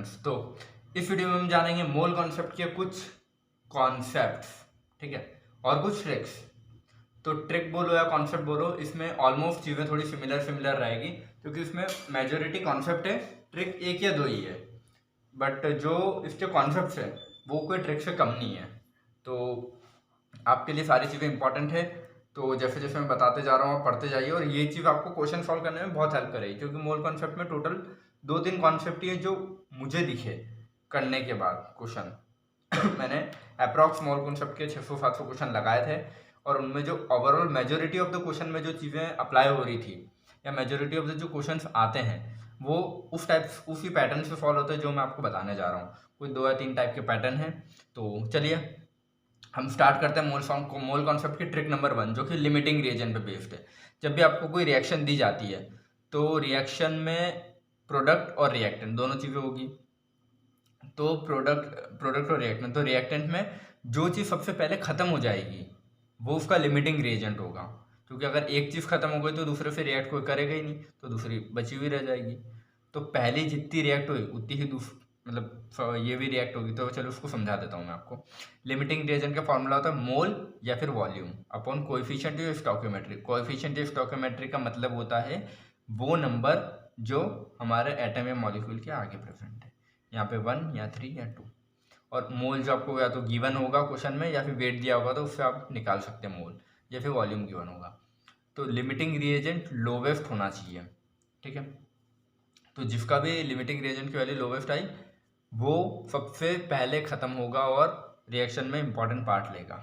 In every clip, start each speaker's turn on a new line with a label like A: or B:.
A: Students, तो इस video में हम जानेंगे मोल कॉन्सेप्ट के कुछ कॉन्सेप्ट्स, ठीक है, और कुछ ट्रिक्स। तो ट्रिक बोलो या कॉन्सेप्ट बोलो, इसमें ऑलमोस्ट चीज़ें थोड़ी सिमिलर रहेगी क्योंकि इसमें मेजोरिटी कॉन्सेप्ट है, ट्रिक एक या दो ही है, बट जो इसके कॉन्सेप्ट्स है वो कोई ट्रिक से कम नहीं है। तो आपके लिए सारी चीज़ें इंपॉर्टेंट है, तो जैसे जैसे मैं बताते जा रहा हूँ आप पढ़ते जाइए, और ये चीज़ आपको क्वेश्चन सॉल्व करने में बहुत हेल्प करेगी क्योंकि मोल कॉन्सेप्ट में टोटल 2-3 कॉन्सेप्ट ही है जो मुझे दिखे करने के बाद क्वेश्चन। मैंने अप्रॉक्स मोल कॉन्सेप्ट के 600-700 क्वेश्चन लगाए थे, और उनमें जो overall majority of the question में जो चीज़ें अप्लाई हो रही थी या मेजोरिटी ऑफ द जो क्वेश्चन आते हैं वो उसी पैटर्न से सॉल्व होते हैं जो मैं आपको बताने जा रहा हूँ। कोई 2 या 3 टाइप के पैटर्न हैं। तो चलिए हम स्टार्ट करते हैं मोल कॉन्सेप्ट की ट्रिक नंबर 1, जो कि लिमिटिंग रिएजेंट पे बेस्ड है। जब भी आपको कोई रिएक्शन दी जाती है तो रिएक्शन में प्रोडक्ट और रिएक्टेंट दोनों चीज़ें होगी। तो प्रोडक्ट और रिएक्टेंट, तो रिएक्टेंट में जो चीज़ सबसे पहले ख़त्म हो जाएगी वो उसका लिमिटिंग रिएजेंट होगा, क्योंकि अगर एक चीज़ ख़त्म हो गई तो दूसरे से रिएक्ट कोई करेगा ही नहीं, तो दूसरी बची हुई रह जाएगी। तो पहली जितनी रिएक्ट हुई उतनी ही मतलब ये भी रिएक्ट होगी। तो चलो उसको समझा देता हूँ मैं आपको। लिमिटिंग रिएजेंट का फॉर्मूला होता है मोल या फिर volume upon coefficient of stoichiometry. Coefficient of stoichiometry का मतलब होता है वो नंबर जो हमारे एटम या मॉलिक्यूल के आगे प्रेजेंट है, यहाँ पे 1 या 3 या 2। और मोल जो आपको या तो गिवन होगा क्वेश्चन में या फिर वेट दिया होगा तो उससे आप निकाल सकते हैं मोल, या फिर वॉल्यूम गिवन होगा। तो लिमिटिंग रिएजेंट लोवेस्ट होना चाहिए, ठीक है। तो जिसका भी लिमिटिंग रिएजेंट की वैल्यू लोवेस्ट आई वो सबसे पहले ख़त्म होगा और रिएक्शन में इंपॉर्टेंट पार्ट लेगा।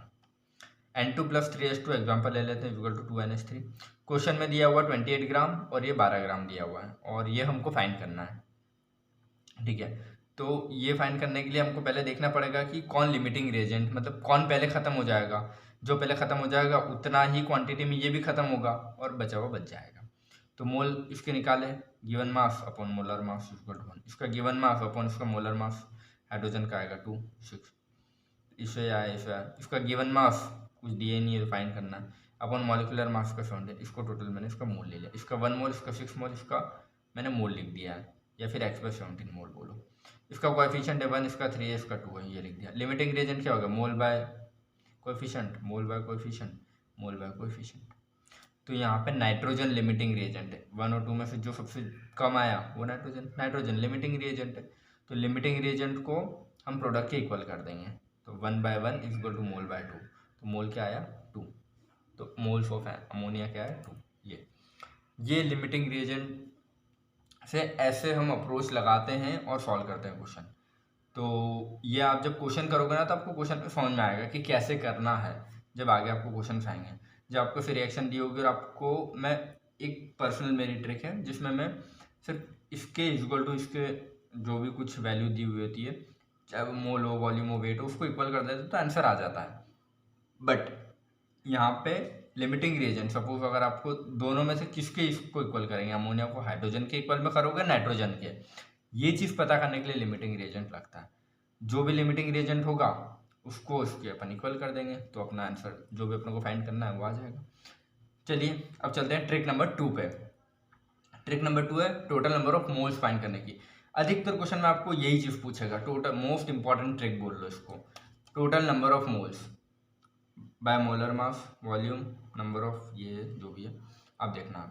A: N2+3H2 एग्जाम्पल ले लेते हैं, इक्वल टू 2NH3। क्वेश्चन में दिया हुआ 28 ग्राम और ये 12 ग्राम दिया हुआ है, और ये हमको फाइंड करना है, ठीक है। तो ये फाइंड करने के लिए हमको पहले देखना पड़ेगा कि कौन लिमिटिंग रिएजेंट, मतलब कौन पहले ख़त्म हो जाएगा। जो पहले ख़त्म हो जाएगा उतना ही क्वांटिटी में ये भी ख़त्म होगा और बचा हुआ बच जाएगा। तो मोल इसके निकाले, given mass upon molar mass equal to 1। इसका गिवन मास अपॉन इसका मोलर मास, हाइड्रोजन का आएगा 2, 6। इसे आया इसे आया, इसका गिवन मास कुछ दिए नहीं है, फाइंड करना है, अपॉन मॉलिकुलर मास का 7। इसको टोटल मैंने इसका मोल ले लिया, इसका 1 मोल, इसका 6 मोल, इसका मैंने मोल लिख दिया है, या फिर x/17 मोल बोलो। इसका कोएफिशिएंट है 1, इसका 3 है, इसका 2 है, ये लिख दिया। लिमिटिंग रिएजेंट क्या होगा, मोल बाय कोएफिशिएंट, मोल बाय कोएफिशिएंट, मोल बाय कोएफिशिएंट। तो यहाँ पे नाइट्रोजन लिमिटिंग रिएजेंट है, 1 और 2 में से जो सबसे कम आया वो नाइट्रोजन लिमिटिंग रिएजेंट है। तो लिमिटिंग रिएजेंट को हम प्रोडक्ट के इक्वल कर देंगे, तो 1/1 इक्वल टू मोल बाय 2। तो मोल क्या आया 2, तो मोल्स ऑफ अमोनिया क्या है 2। ये लिमिटिंग रिएजेंट से ऐसे हम अप्रोच लगाते हैं और सॉल्व करते हैं क्वेश्चन। तो ये आप जब क्वेश्चन करोगे ना तो आपको क्वेश्चन पे समझ में आएगा कि कैसे करना है, जब आगे आपको क्वेश्चन आएंगे। जब आपको फिर रिएक्शन दी होगी और आपको मैं एक पर्सनल मेरी ट्रिक है जिसमें मैं सिर्फ इसके इक्वल टू इसके जो भी कुछ वैल्यू दी हुई होती है, चाहे वो मोल हो, वॉल्यूम हो, वेट हो, उसको इक्वल कर देते तो आंसर आ जाता है। बट यहाँ पे लिमिटिंग रिएजेंट, सपोज अगर आपको दोनों में से किसके इसको इक्वल करेंगे, अमोनिया को हाइड्रोजन के इक्वल में करोगे नाइट्रोजन के, ये चीज़ पता करने के लिए लिमिटिंग रिएजेंट लगता है। जो भी लिमिटिंग रिएजेंट होगा उसको उसके अपन इक्वल कर देंगे, तो अपना आंसर जो भी अपने को फाइंड करना है वो आ जाएगा। चलिए अब चलते हैं ट्रिक नंबर 2 पे। ट्रिक नंबर 2 है total number of moles find करने की। अधिकतर क्वेश्चन में आपको यही चीज़ पूछेगा, टोटल मोस्ट इंपॉर्टेंट ट्रिक बोल लो इसको, total number of moles by molar mass, volume, number of, ये जो भी है आप देखना।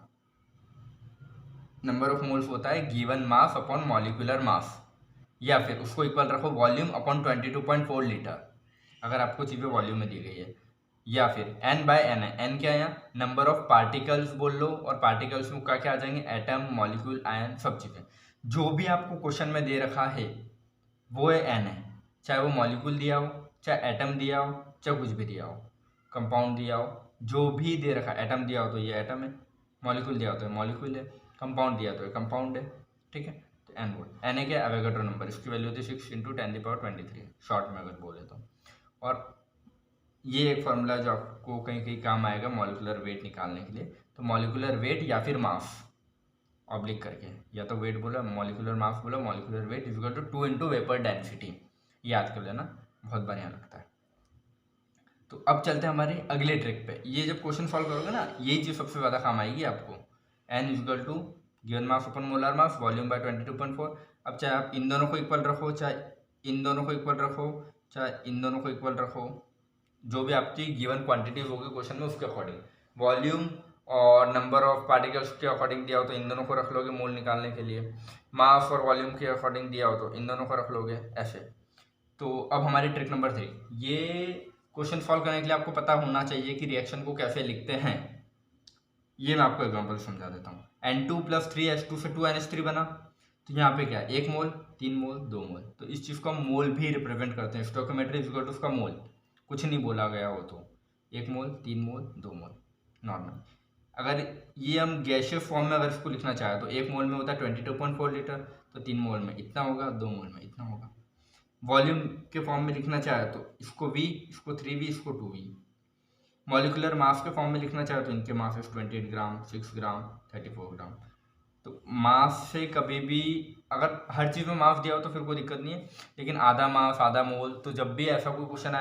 A: नंबर ऑफ मोल्स होता है given mass upon molecular mass, या फिर उसको इक्वल रखो वॉल्यूम अपॉन 22.4 लीटर अगर आपको चीज़ें वॉल्यूम में दी गई है, या फिर n/n है। n क्या है यहाँ, नंबर ऑफ पार्टिकल्स बोल लो, और पार्टिकल्स में क्या क्या आ जाएंगे, एटम, मॉलिक्यूल, आयन, सब चीज़ें। जो भी आपको क्वेश्चन में दे रखा है वो है n है, चाहे वो मॉलिक्यूल दिया हो, चाहे एटम दिया हो, चाहे कुछ भी दिया हो, कंपाउंड दिया हो, जो भी दे रखा है। एटम दिया हो तो ये एटम है, मॉलिक्यूल दिया हो तो ये मॉलिक्यूल है, कंपाउंड दिया तो ये कंपाउंड है, ठीक है। तो एन बोल, एन है क्या, एवोगाड्रो नंबर, इसकी वैल्यू होती है 6 × 10⁻23 शॉर्ट में अगर बोले तो। और ये एक फार्मूला जो आपको कहीं कहीं काम आएगा मॉलिकुलर वेट निकालने के लिए। तो मॉलिकुलर वेट या फिर मास ऑब्लिक करके, या तो वेट बोला, मॉलिकुलर मास बोला, molecular weight equal to 2 × vapour density, याद कर लेना, बहुत बढ़िया लगता है। तो अब चलते हैं हमारे अगले ट्रिक पे। ये जब क्वेश्चन सॉल्व करोगे ना यही चीज़ सबसे ज़्यादा काम आएगी आपको। n equal to given mass upon molar mass, volume by 22.4, अब चाहे आप इन दोनों को इक्वल रखो, चाहे इन दोनों को इक्वल रखो, चाहे इन दोनों को इक्वल रखो, जो भी आपकी गिवन क्वांटिटीज होगी क्वेश्चन में उसके अकॉर्डिंग, वॉल्यूम और नंबर ऑफ पार्टिकल्स के अकॉर्डिंग दिया हो तो इन दोनों को रख लोगे मोल निकालने के लिए, मास और वॉल्यूम के अकॉर्डिंग दिया हो तो इन दोनों को रख लोगे ऐसे। तो अब हमारी ट्रिक नंबर 3, ये क्वेश्चन सॉल्व करने के लिए आपको पता होना चाहिए कि रिएक्शन को कैसे लिखते हैं। ये मैं आपको एग्जांपल समझा देता हूँ। N2 + 3H2 से 2NH3 बना, तो यहाँ पे क्या है 1 मोल, 3 मोल, 2 मोल, तो इस चीज़ को हम मोल भी रिप्रेजेंट करते हैं। स्टोइकियोमेट्री इज इक्वल टू उसका मोल, कुछ नहीं बोला गया हो तो 1 मोल, 3 मोल, 2 मोल नॉर्मल। अगर ये हम गैसियस फॉर्म में अगर इसको लिखना चाहे तो 1 मोल में होता है 22.4 लीटर, तो 3 मोल में इतना होगा, 2 मोल में इतना होगा। वॉल्यूम के फॉर्म में लिखना चाहे तो इसको V, इसको 3V, इसको 2V। मॉलिकुलर मास के फॉर्म में लिखना चाहे तो इनके मास 28 ग्राम, 6 ग्राम, 34 ग्राम। तो मास से कभी भी अगर हर चीज़ में मास दिया हो तो फिर कोई दिक्कत नहीं है, लेकिन आधा मास आधा मोल, तो जब भी ऐसा कोई क्वेश्चन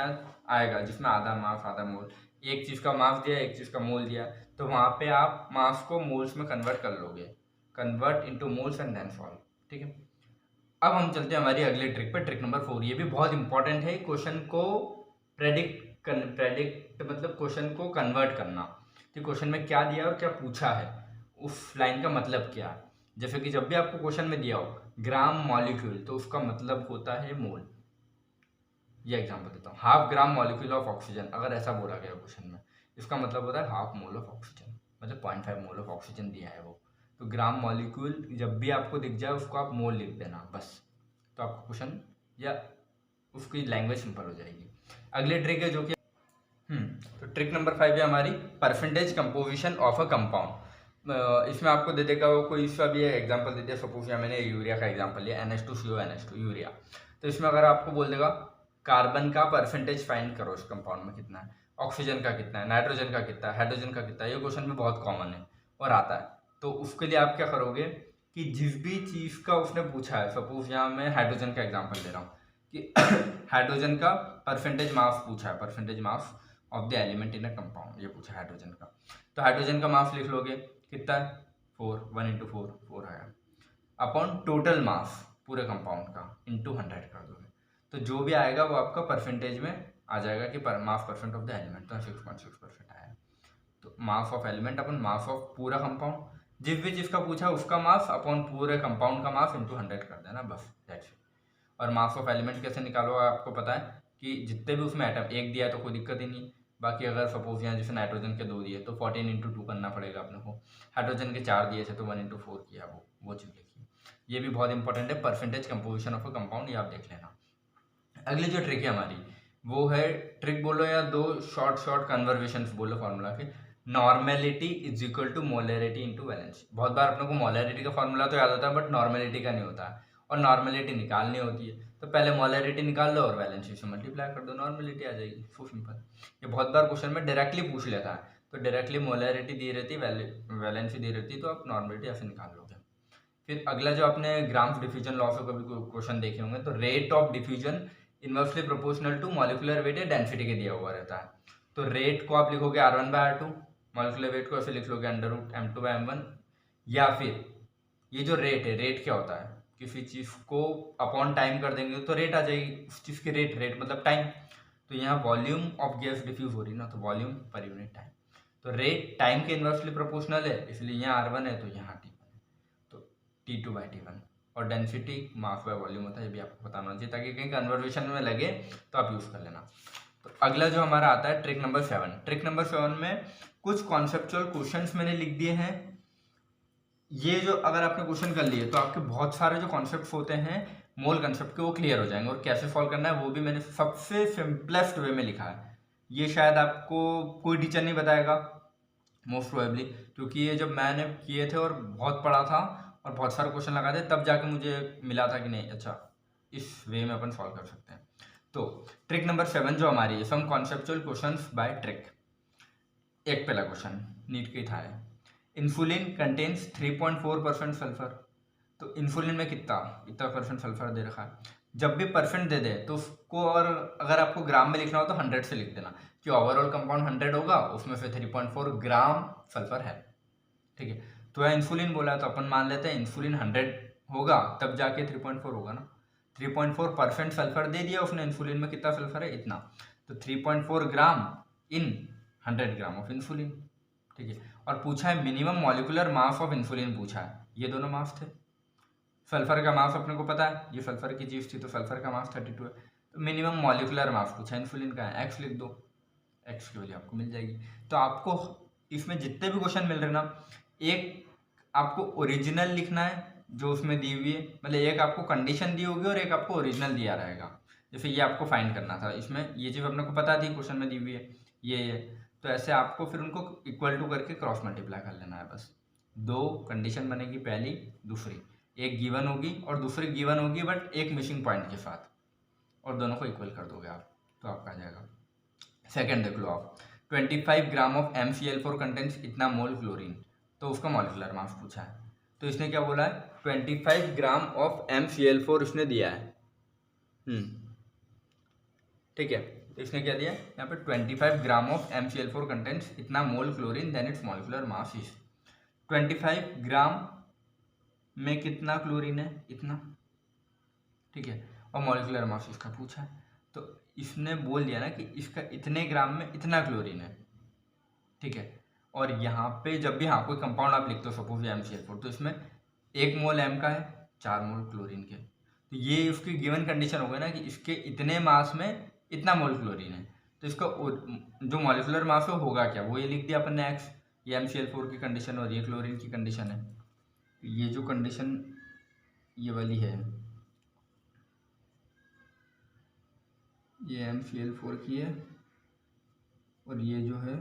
A: आएगा जिसमें आधा मास आधा मोल, एक चीज़ का मास दिया एक चीज़ का मोल दिया, तो वहाँ पे आप मास को मोल्स में कन्वर्ट कर लोगे, convert into moles and then solve. ठीक है, अब हम चलते हैं हमारी अगली ट्रिक पे, ट्रिक नंबर 4। ये भी बहुत इंपॉर्टेंट है, क्वेश्चन को प्रेडिक्ट मतलब क्वेश्चन को कन्वर्ट करना कि क्वेश्चन में क्या दिया और क्या पूछा है, उस लाइन का मतलब क्या है। जैसे कि जब भी आपको क्वेश्चन में दिया हो ग्राम मॉलिक्यूल, तो उसका मतलब होता है मोल। ये एग्जांपल देता हूँ, half gram molecule of oxygen, अगर ऐसा बोला गया क्वेश्चन में, इसका मतलब होता है हाफ मोल ऑफ ऑक्सीजन, मतलब 0.5 मोल ऑफ ऑक्सीजन दिया है वो। तो ग्राम मॉलिक्यूल जब भी आपको दिख जाए उसको आप मोल लिख देना बस, तो आपका क्वेश्चन या उसकी लैंग्वेज सिंपल हो जाएगी। अगली ट्रिक है जो कि तो ट्रिक नंबर 5 है हमारी percentage composition of a compound. इसमें आपको दे देगा वो कोई सा भी एग्जांपल दे दिया, सपोज यहाँ मैंने यूरिया का एग्जांपल लिया, NH2CO NH2 यूरिया। तो इसमें अगर आपको बोल देगा कार्बन का परसेंटेज फाइंड करो इस कंपाउंड में कितना है, ऑक्सीजन का कितना है, नाइट्रोजन का कितना है, हाइड्रोजन का कितना है, ये क्वेश्चन में बहुत कॉमन है और आता है। तो उसके लिए आप क्या करोगे कि जिस भी चीज़ का उसने पूछा है, सपोज यहाँ मैं हाइड्रोजन का एग्जाम्पल दे रहा हूँ कि हाइड्रोजन का परसेंटेज मास पूछा है, percentage mass of the element in a compound, ये पूछा हाइड्रोजन का। तो हाइड्रोजन का मास लिख लोगे कितना है 4, 1 × 4 4 आया, अपॉन टोटल मास पूरे कंपाउंड का इंटू 100 कर दोगे, तो जो भी आएगा वो आपका परसेंटेज में आ जाएगा कि मास परसेंट ऑफ द एलिमेंट, तो 6.6% आया। तो mass of element upon mass of पूरा कंपाउंड, जिस भी चीज़ का पूछा उसका मास अपॉन पूरे कंपाउंड का मास इंटू 100 कर देना बस, दैट्स इट। और मास ऑफ एलिमेंट कैसे निकालो, आपको पता है कि जितने भी उसमें एटम, एक दिया है तो कोई दिक्कत ही नहीं, बाकी अगर सपोज यहाँ जैसे नाइट्रोजन के 2 दिए तो 14 × 2 करना पड़ेगा अपने को, हाइड्रोजन के 4 दिए थे तो 1 × 4 किया, वो चीज़ लिखी। ये भी बहुत इंपॉर्टेंट है, percentage composition of a compound, ये आप देख लेना। अगली जो ट्रिक है हमारी वो है, ट्रिक बोलो या दो शॉर्ट कन्वर्सेशंस बोलो फॉर्मूला के, normality is equal to molarity into valency. बहुत बार अपने को मोलरिटी का फॉर्मूला तो याद होता है बट नॉर्मेलिटी का नहीं होता है, और नॉर्मेलिटी निकालनी होती है तो पहले मोलरिटी निकाल लो और वैलेंसी से मल्टीप्लाई कर दो, नॉर्मेलिटी आ जाएगी, सो सिंपल। ये बहुत बार क्वेश्चन में डायरेक्टली पूछ लेता है, तो डायरेक्टली मोलरिटी दी रहती, वैलेंसी दी रहती, तो आप नॉर्मेलिटी ऐसे निकाल लोगे। फिर अगला जो आपने ग्राम्स डिफ्यूजन लॉ से कभी क्वेश्चन देखे होंगे, तो rate of diffusion inversely proportional to molecular weight या डेंसिटी के दिया हुआ रहता है। तो रेट को आप लिखोगे R1/R2, मॉलिकुलर वेट को ऐसे लिख लोगे √M2/M1, या फिर ये जो रेट है, रेट क्या होता है, किसी चीज़ को अपॉन टाइम कर देंगे तो रेट आ जाएगी उस चीज़ की, रेट मतलब टाइम। तो यहाँ वॉल्यूम ऑफ गैस डिफ्यूज हो रही ना, तो वॉल्यूम पर यूनिट टाइम, तो रेट टाइम के इनवर्सली प्रोपोर्शनल है, इसलिए यहाँ R1 है तो यहाँ T1 है, तो T2/T1। और डेंसिटी मास बाय वॉल्यूम होता है, ये भी आपको पता होना चाहिए ताकि कहीं कन्वर्सेशन में लगे तो आप यूज़ कर लेना। तो अगला जो हमारा आता है ट्रिक नंबर 7। ट्रिक नंबर 7 में कुछ कॉन्सेप्चुअल क्वेश्चंस मैंने लिख दिए हैं। ये जो अगर आपने क्वेश्चन कर लिए तो आपके बहुत सारे जो कॉन्सेप्ट्स होते हैं मोल कंसेप्ट के, वो क्लियर हो जाएंगे, और कैसे सॉल्व करना है वो भी मैंने सबसे सिंपलेस्ट वे में लिखा है। ये शायद आपको कोई टीचर नहीं बताएगा मोस्ट प्रोबेबली, क्योंकि ये जब मैंने किए थे और बहुत पढ़ा था और बहुत सारे क्वेश्चन लगाए थे, तब जाके मुझे मिला था कि नहीं अच्छा इस वे में अपन सॉल्व कर सकते हैं। तो ट्रिक नंबर 7 जो हमारी है, सम कॉन्सेप्चुअल क्वेश्चंस बाय ट्रिक। एक पहला क्वेश्चन नीट के था है, इंसुलिन कंटेन्स 3.4% सल्फर। तो इंसुलिन में कितना परसेंट सल्फर दे रखा है, जब भी परसेंट दे दे तो उसको, और अगर आपको ग्राम में लिखना हो तो 100 से लिख देना कि ओवरऑल कंपाउंड 100 होगा, उसमें से 3.4 ग्राम सल्फर है। ठीक है, तो यह इंसुलिन बोला है तो अपन मान लेते हैं इंसुलिन 100 होगा तब जाके 3.4 होगा ना। 3.4% सल्फर दे दिया उसने, इंसुलिन में कितना सल्फर है इतना, तो 3.4 ग्राम इन 100 ग्राम ऑफ इंसुलिन। ठीक है, और पूछा है minimum molecular mass of insulin पूछा है, ये दोनों मास थे। सल्फर का मास अपने को पता है, ये सल्फर की चीज़ थी तो सल्फर का मास 32 है। तो मिनिमम मॉलिकुलर मास पूछा इंसुलिन का है, एक्स लिख दो, एक्स की वैल्यू आपको मिल जाएगी। तो आपको इसमें जितने भी क्वेश्चन मिल रहे हैं ना, एक आपको ओरिजिनल लिखना है जो उसमें दी हुई है, मतलब एक आपको कंडीशन दी होगी और एक आपको ओरिजिनल दिया रहेगा। जैसे ये आपको फाइंड करना था, इसमें ये चीज़ अपने को पता थी क्वेश्चन में दी हुई है ये, तो ऐसे आपको फिर उनको इक्वल टू करके क्रॉस मल्टीप्लाई कर लेना है बस। दो कंडीशन बनेगी, पहली दूसरी, एक गिवन होगी और दूसरी गिवन होगी बट एक मिसिंग पॉइंट के साथ, और दोनों को इक्वल कर दोगे आप तो आपका आ जाएगा। सेकेंड देख लो आप, 25 ग्राम ऑफ MCl4 कंटेंट्स इतना मोल क्लोरीन, तो उसका मॉलिक्यूलर मास पूछा है। तो इसने क्या बोला है, 25 ग्राम ऑफ MCl4 इसने दिया है। ठीक है, तो इसने क्या दिया यहाँ पे, 25 ग्राम ऑफ MCl4 कंटेंट्स इतना mole chlorine, then its molecular mass is 25 gram में कितना क्लोरीन है इतना। ठीक है, और मॉलिक्यूलर मास इसका पूछा है, तो इसने बोल दिया ना कि इसका इतने ग्राम में इतना क्लोरीन है। ठीक है, और यहाँ पे जब भी हाँ कोई कंपाउंड आप लिखते हो सपोज MCl4, तो इसमें 1 मोल M का है, 4 मोल क्लोरीन के, तो ये उसकी गिवन कंडीशन हो गई ना कि इसके इतने मास में इतना मोल क्लोरीन है, तो इसका जो मॉलिक्यूलर मास है होगा क्या, वो ये लिख दिया अपन ने एक्स, ये MCl4 की कंडीशन और ये क्लोरीन की कंडीशन है। ये जो कंडीशन ये वाली है, ये MCl4 की है और ये जो है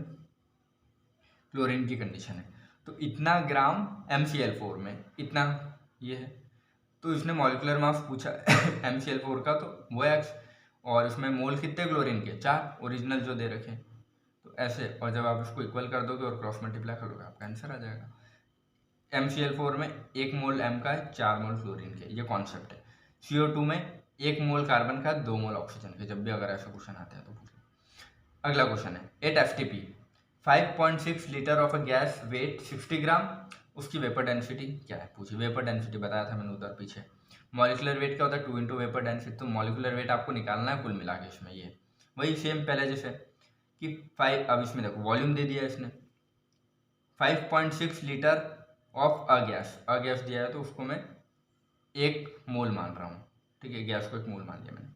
A: क्लोरीन की कंडीशन है। तो इतना ग्राम MCl4 में इतना ये है, तो इसने मॉलिक्यूलर मास पूछा MCl4 का, तो वो एक्स, और इसमें मोल कितने क्लोरीन के, 4 ओरिजिनल जो दे रखे, तो ऐसे, और जब आप इसको इक्वल कर दोगे और क्रॉस मल्टीप्लाई करोगे आपका आंसर आ जाएगा। MCl4 में 1 मोल M का है, 4 मोल क्लोरीन के, ये कॉन्सेप्ट है। CO2 में 1 मोल कार्बन का, 2 मोल ऑक्सीजन के, जब भी अगर ऐसा क्वेश्चन आता है तो पूछ लो। अगला क्वेश्चन है 8 FTP 5.6 litre of a gas weight 60 gram, उसकी वेपर डेंसिटी क्या है पूछी। वेपर डेंसिटी बताया था मैंने उधर पीछे। मॉलिक्यूलर वेट क्या होता है, 2 इंटू वेपर डेंसिटी, तो मॉलिक्यूलर वेट आपको निकालना है कुल मिला के इसमें, ये वही सेम पहले जैसे कि 5, अब इसमें देखो वॉल्यूम दे दिया इसने 5.6 लीटर ऑफ अ गैस दिया है, तो उसको मैं 1 मोल मान रहा हूँ। ठीक है, गैस को 1 मोल मान लिया मैंने।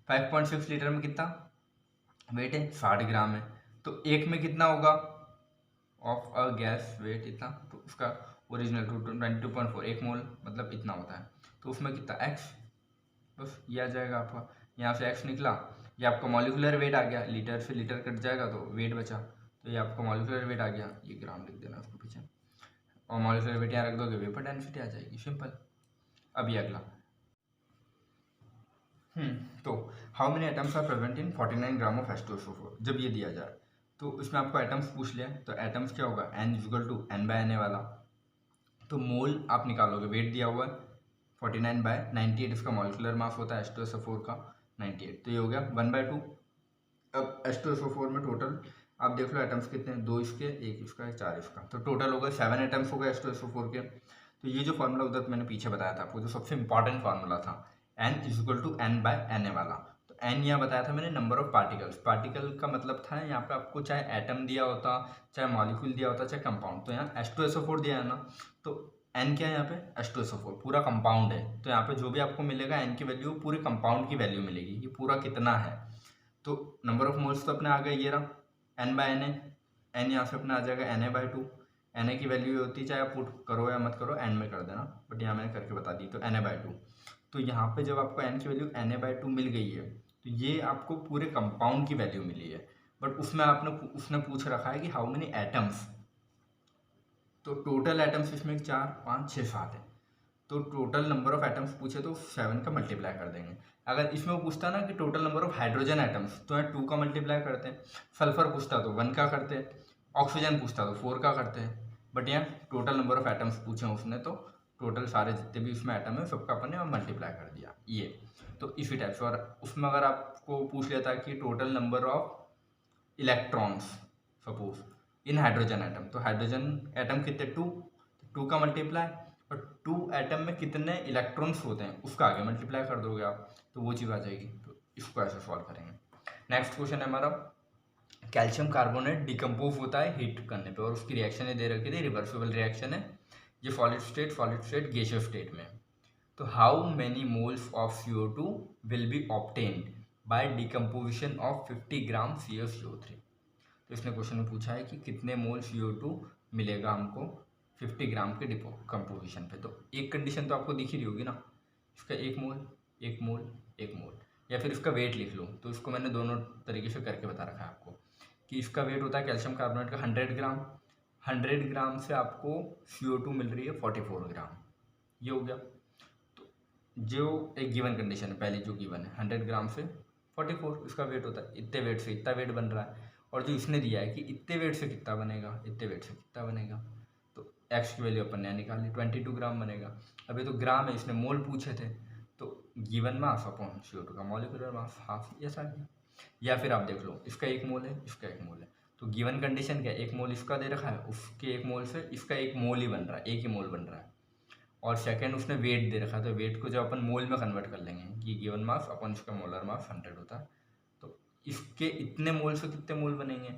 A: 5.6 लीटर में कितना वेट है, 60 ग्राम है, तो 1 में कितना होगा ऑफ अ गैस वेट इतना, तो उसका ओरिजिनल 22.4 1 मोल मतलब इतना होता है, तो उसमें कितना एक्स, बस ये आ जाएगा आपका। यहाँ से एक्स निकला, ये आपका मॉलिक्यूलर वेट आ गया, लीटर से लीटर कट जाएगा तो वेट बचा, तो ये आपका मॉलिक्यूलर वेट आ गया, ये ग्राम लिख देना उसको पीछे, और मॉलिक्यूलर वेट यहाँ रख दोगे, वेपर डेंसिटी आ जाएगी, सिंपल। अब ये अगला तो how many atoms are present in 49 gram of H2SO4, जब ये दिया जाए तो इसमें आपको एटम्स पूछ लिया, तो एटम्स क्या होगा, N = N/Na वाला, तो मोल आप निकालोगे, वेट दिया हुआ है 49/98, इसका मॉलिक्यूलर मास होता है H2SO4 का 98, तो ये हो गया 1/2। अब H2SO4 में टोटल आप देख लो एटम्स कितने हैं, 2 इसके, 1 इसका, 4 इसका, तो टोटल हो गए 7 एटम्स हो गए H2SO4 के। तो ये जो फॉर्मूला उधर मैंने पीछे बताया था आपको, जो सबसे इंपॉर्टेंट फार्मूला था N = N/Na वाला, तो N यहाँ बताया था मैंने नंबर ऑफ पार्टिकल्स, पार्टिकल का मतलब था यहाँ पे आपको चाहे एटम दिया होता, चाहे मॉलिक्यूल दिया होता, चाहे कंपाउंड, तो यहाँ H2SO4 दिया है ना, तो N क्या है यहाँ पे, H2SO4 पूरा कंपाउंड है, तो यहाँ पे जो भी आपको मिलेगा N की वैल्यू पूरे कंपाउंड की वैल्यू मिलेगी, ये पूरा कितना है, तो नंबर ऑफ मोल्स तो अपने आ गए, ये रहा N/Na, N यहाँ से अपना आ जाएगा Na/2, Na की वैल्यू होती है, चाहे आप पुट करो या मत करो, N में कर देना, बट यहाँ मैंने करके बता दी, तो Na/2, तो यहाँ पे जब आपको N की वैल्यू Na/2 मिल गई है, तो ये आपको पूरे कंपाउंड की वैल्यू मिली है, बट उसमें उसने पूछ रखा है कि हाउ मेनी एटम्स, तो टोटल एटम्स इसमें 4 5 6 7 है, तो टोटल नंबर ऑफ एटम्स पूछे तो 7 का मल्टीप्लाई कर देंगे। अगर इसमें वो पूछता ना कि total number of hydrogen atoms, तो यहाँ 2 का मल्टीप्लाई करते हैं, सल्फर पूछता तो 1 का करते हैं, ऑक्सीजन पूछता तो 4 का करते हैं, बट यहाँ टोटल नंबर ऑफ एटम्स पूछे उसने, तो टोटल सारे जितने भी उसमें एटम है सबका अपन ने मल्टीप्लाई कर दिया ये, तो इसी टाइप से। और उसमें अगर आपको पूछ लेता कि total number of electrons suppose in hydrogen atom, तो हाइड्रोजन एटम कितने 2 का मल्टीप्लाई और 2 एटम में कितने इलेक्ट्रॉन्स होते हैं उसका आगे मल्टीप्लाई कर दोगे आप, तो वो चीज़ आ जाएगी। तो इसको ऐसे सॉल्व करेंगे। नेक्स्ट क्वेश्चन है हमारा, कैल्शियम कार्बोनेट डिकम्पोज होता है हीट करने पे और उसकी रिएक्शन है दे रखी थी, रिवर्सिबल रिएक्शन है ये सॉलिड स्टेट गैसियस स्टेट में। तो how many moles of CO2 will be obtained by decomposition of 50 gram CaCO3। तो इसने क्वेश्चन में पूछा है कि कितने मोल CO2 मिलेगा हमको 50 ग्राम के डिकम्पोजिशन पे। तो एक कंडीशन तो आपको दिख ही रही होगी ना, इसका एक मोल एक मोल एक मोल, या फिर इसका वेट लिख लो। तो इसको मैंने दोनों तरीके से करके बता रखा है आपको कि इसका वेट होता है कैल्शियम कार्बोनेट का 100 ग्राम, 100 ग्राम से आपको CO2 मिल रही है 44 ग्राम, ये हो गया। तो जो एक गिवन कंडीशन है पहले जो गिवन है 100 ग्राम से 44 इसका वेट होता है, इतने वेट से इतना वेट बन रहा है। और जो इसने दिया है कि इतने वेट से कितना बनेगा, इतने वेट से कितना बनेगा, तो एक्स की वैल्यू अपन ने निकाली 22 ग्राम बनेगा। अब ये तो ग्राम है, इसने मोल पूछे थे, तो गिवन मास अपॉन CO2 का मॉलिक्यूलर मास हाफ, ऐसा गया। या फिर आप देख लो इसका एक मोल है इसका एक मोल है, तो गिवन कंडीशन क्या है, एक मोल इसका दे रखा है, उसके एक मोल से इसका एक मोल ही बन रहा है, एक ही मोल बन रहा है। और सेकंड उसने वेट दे रखा है, तो वेट को जब अपन मोल में कन्वर्ट कर लेंगे कि गिवन मास अपन इसका मोलर मास 100 होता है, तो इसके इतने मोल से कितने मोल बनेंगे।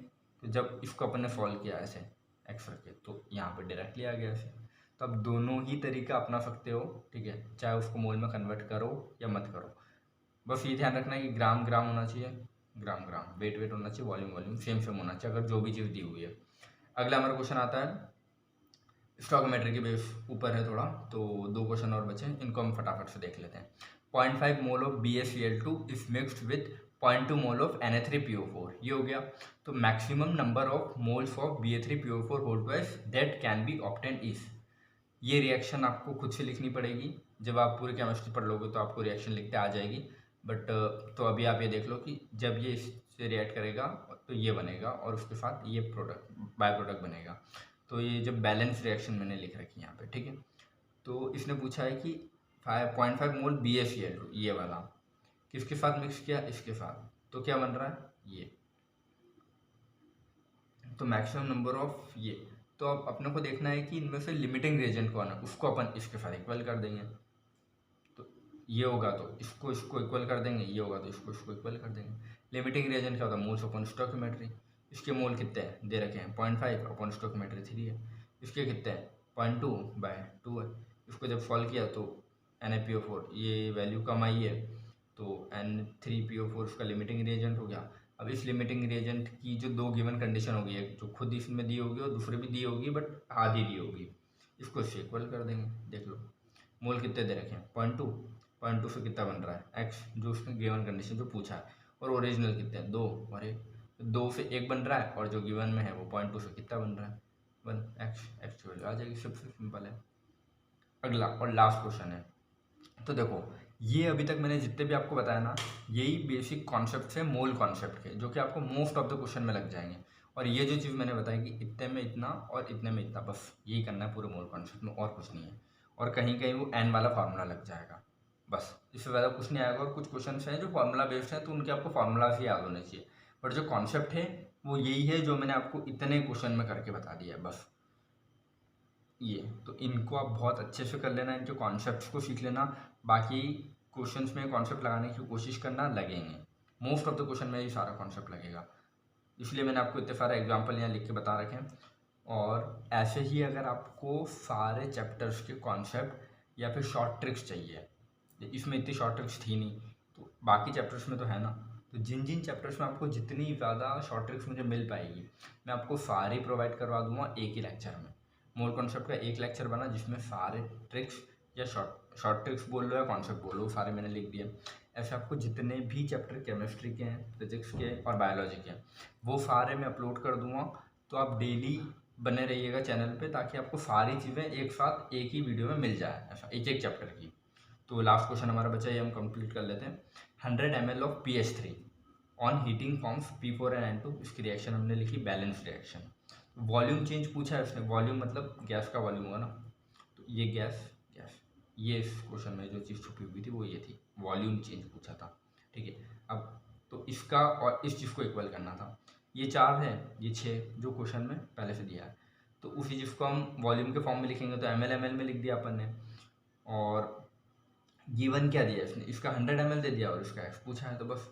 A: तो जब इसको अपन ने सॉल्व किया ऐसे एक्स रख के, तो यहाँ पे डायरेक्टली आ गया ऐसे। तो आप दोनों ही तरीका अपना सकते हो, ठीक है, चाहे उसको मोल में कन्वर्ट करो या मत करो। बस ये ध्यान रखना है कि ग्राम ग्राम होना चाहिए, ग्राम ग्राम, वेट वेट होना चाहिए, वॉल्यूम वॉल्यूम सेम सेम होना चाहिए अगर जो भी चीज़ दी हुई है। अगला हमारा क्वेश्चन आता है स्टोइकोमेट्री के बेस ऊपर है थोड़ा, तो 2 क्वेश्चन और बचे हैं, इनको हम फटाफट से देख लेते हैं। 0.5 mole of BaCl2 is mixed with 0.2 mole of Na3PO4, ये हो गया। तो maximum number of moles of Ba3PO4 whole twice that can be obtain is, ये रिएक्शन आपको खुद से लिखनी पड़ेगी। जब आप पूरी केमिस्ट्री पढ़ लोगे तो आपको रिएक्शन लिखते आ जाएगी, बट तो अभी आप ये देख लो कि जब ये इससे रिएक्ट करेगा तो ये बनेगा और उसके साथ ये प्रोडक्ट बाय प्रोडक्ट बनेगा। तो ये जब बैलेंस रिएक्शन मैंने लिख रखी है यहाँ पे, ठीक है। तो इसने पूछा है कि 0.5 मोल BaCl2 ये वाला किसके साथ मिक्स किया, इसके साथ, तो क्या बन रहा है ये। तो मैक्सिमम नंबर ऑफ ये, तो अब अपने को देखना है कि इनमें से लिमिटिंग रिएजेंट कौन है, उसको अपन इसके साथ इक्वल कर देंगे। तो ये होगा तो इसको इसको इक्वल कर देंगे, ये होगा तो इसको इसको इक्वल कर देंगे। लिमिटिंग रिएजेंट क्या होता है, मोल्स अपॉन स्टोइकोमेट्री। इसके मोल कितने हैं दे रखे हैं 0.5 अपॉन स्टोइकोमेट्री 3 है। इसके कितने हैं 0.2/2 है। इसको जब सॉल्व किया तो Na3PO4 ये वैल्यू कम आई है, तो N3PO4 उसका लिमिटिंग रिएजेंट हो गया। अब इस लिमिटिंग रिएजेंट की जो 2 गिवन कंडीशन होगी, एक जो खुद इसमें दी होगी और दूसरी भी दी होगी बट आधी दी होगी, इसको इससे इक्वल कर देंगे। देख लो मोल कितने दे रखे हैं 0.2 से कितना बन रहा है x, जो उसने गिवन कंडीशन जो पूछा है, और ओरिजिनल कितने हैं 2 और 1, 2 से 1 बन रहा है और जो गिवन में है वो 0.2 से कितना बन रहा है 1, x की वैल्यू आ जाएगी। सबसे सिंपल है। अगला और लास्ट क्वेश्चन है। तो देखो ये अभी तक मैंने जितने भी आपको बताया ना, यही बेसिक कॉन्सेप्ट है मोल कॉन्सेप्ट के, जो कि आपको मोस्ट ऑफ द क्वेश्चन में लग जाएंगे। और ये जो चीज़ मैंने बताई कि इतने में इतना और इतने में इतना, बस यही करना है पूरे मोल कॉन्सेप्ट में, और कुछ नहीं है। और कहीं कहीं वो n वाला फार्मूला लग जाएगा, बस इससे ज़्यादा कुछ नहीं आएगा। और कुछ क्वेश्चन हैं जो फार्मूला बेस्ड हैं, तो उनके आपको फार्मूला ही याद होने चाहिए, बट जो कॉन्सेप्ट है वो यही है जो मैंने आपको इतने क्वेश्चन में करके बता दिया है बस ये। तो इनको आप बहुत अच्छे से कर लेना, इनके कॉन्सेप्ट्स को सीख लेना, बाकी क्वेश्चंस में कॉन्सेप्ट लगाने की कोशिश करना, लगेंगे मोस्ट ऑफ द क्वेश्चन में ये सारा कॉन्सेप्ट लगेगा। इसलिए मैंने आपको इतने सारे एग्जाम्पल यहाँ लिख के बता रखे हैं। और ऐसे ही अगर आपको सारे चैप्टर्स के कॉन्सेप्ट या फिर शॉर्ट ट्रिक्स चाहिए, इसमें इतनी शॉर्ट ट्रिक्स थी नहीं, तो बाकी चैप्टर्स में तो है ना, तो जिन जिन चैप्टर्स में आपको जितनी ज़्यादा शॉर्ट ट्रिक्स मुझे मिल पाएगी मैं आपको सारी प्रोवाइड करवा दूंगा एक ही लेक्चर में। मोल कॉन्सेप्ट का एक लेक्चर बना जिसमें सारे ट्रिक्स या शॉर्ट ट्रिक्स बोल लो या कॉन्सेप्ट बोल लो सारे मैंने लिख दिए। ऐसे आपको जितने भी चैप्टर केमिस्ट्री के हैं, फिजिक्स के और बायोलॉजी के हैं, वो सारे मैं अपलोड कर दूंगा। तो आप डेली बने रहिएगा चैनल पे, ताकि आपको सारी चीज़ें एक साथ एक ही वीडियो में मिल जाए, ऐसा एक एक चैप्टर की। तो लास्ट क्वेश्चन हमारा बचा है, ये हम कंप्लीट कर लेते हैं। 100 ml of PH3 on heating forms P4 and N2, इसकी रिएक्शन हमने लिखी बैलेंस रिएक्शन। वॉल्यूम चेंज पूछा है उसने, वॉल्यूम मतलब गैस का वॉल्यूम होगा ना, तो ये गैस गैस, ये इस क्वेश्चन में जो चीज़ छुपी हुई थी वो ये थी, वॉल्यूम चेंज पूछा था, ठीक है। अब तो इसका और इस चीज़ को इक्वल करना था। ये 4 है, ये 6 जो क्वेश्चन में पहले से दिया है, तो उसी चीज़ को हम वॉल्यूम के फॉर्म में लिखेंगे तो ml में लिख दिया अपन ने। और गिवन क्या दिया इसने, इसका 100 ml दे दिया और इसका x पूछा है, तो बस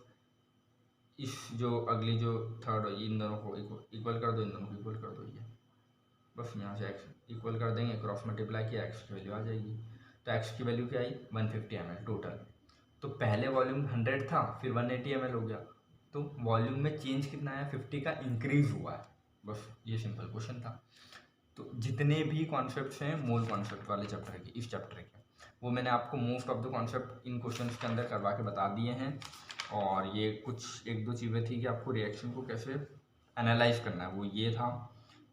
A: इस जो अगली जो थर्ड इन दोनों को इक्वल कर दो, इन दोनों को इक्वल कर दो, ये बस यहाँ से x इक्वल कर देंगे, क्रॉस मल्टीप्लाई किया, x की वैल्यू आ जाएगी। तो x की वैल्यू क्या आई 150 ml टोटल। तो पहले वॉल्यूम 100 था, फिर 180 ml हो गया, तो वॉल्यूम में चेंज कितना आया, 50 का इंक्रीज हुआ है। बस ये सिंपल क्वेश्चन था। तो जितने भी कॉन्सेप्ट्स हैं मोल कॉन्सेप्ट वाले चैप्टर के, इस चैप्टर के, वो मैंने आपको most of the concept in questions के अंदर करवा के बता दिए हैं। और ये कुछ एक दो चीज़ें थी कि आपको रिएक्शन को कैसे एनालाइज करना है, वो ये था,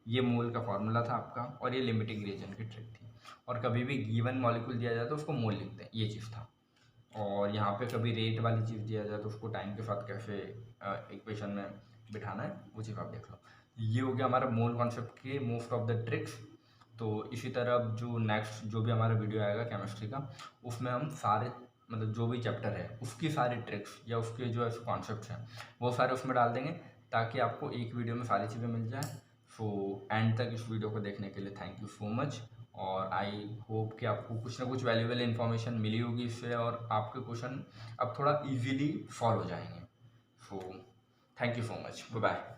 A: ये मोल का फॉर्मूला था आपका, और ये लिमिटिंग रीजन की ट्रिक थी। और कभी भी गिवन मॉलिक्यूल दिया जाए तो उसको मोल लिखते हैं, ये चीज़ था। और यहाँ पे कभी रेट वाली चीज़ दिया जाए तो उसको टाइम के साथ कैसे इक्वेशन में बिठाना है, वो चीज़ आप देख लो। ये हो गया हमारा मोल कॉन्सेप्ट के मोस्ट ऑफ द ट्रिक्स। तो इसी तरह जो नेक्स्ट जो भी हमारा वीडियो आएगा केमिस्ट्री का, उसमें हम सारे मतलब जो भी चैप्टर है उसकी सारी ट्रिक्स या उसके जो ऐसे कॉन्सेप्ट्स हैं वो सारे उसमें डाल देंगे, ताकि आपको एक वीडियो में सारी चीज़ें मिल जाए। सो एंड तक इस वीडियो को देखने के लिए थैंक यू सो मच। और आई होप कि आपको कुछ ना कुछ वैल्यूएबल इन्फॉर्मेशन मिली होगी इससे, और आपके क्वेश्चन अब थोड़ा इजीली सॉल्व हो जाएंगे। So thank you so much, bye bye.